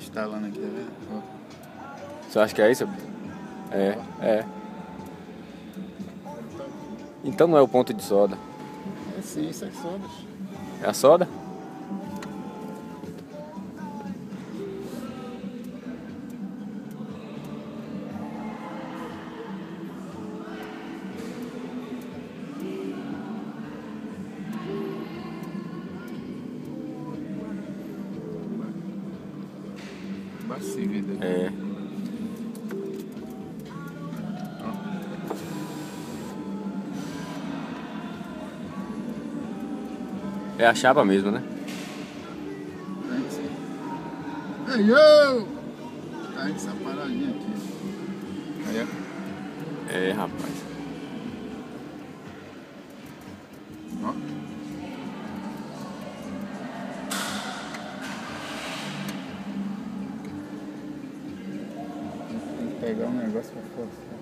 instalando aqui, tá vendo? Ó. Você acha que é isso? É. Então não é o ponto de soda. É sim, isso é soda. É a soda? Seguida. É. É a chapa mesmo, né? Ei, eu! Tá essa paradinha aqui. Aí, ó. É, rapaz. Ó. Tem que pegar um negócio pra forçar.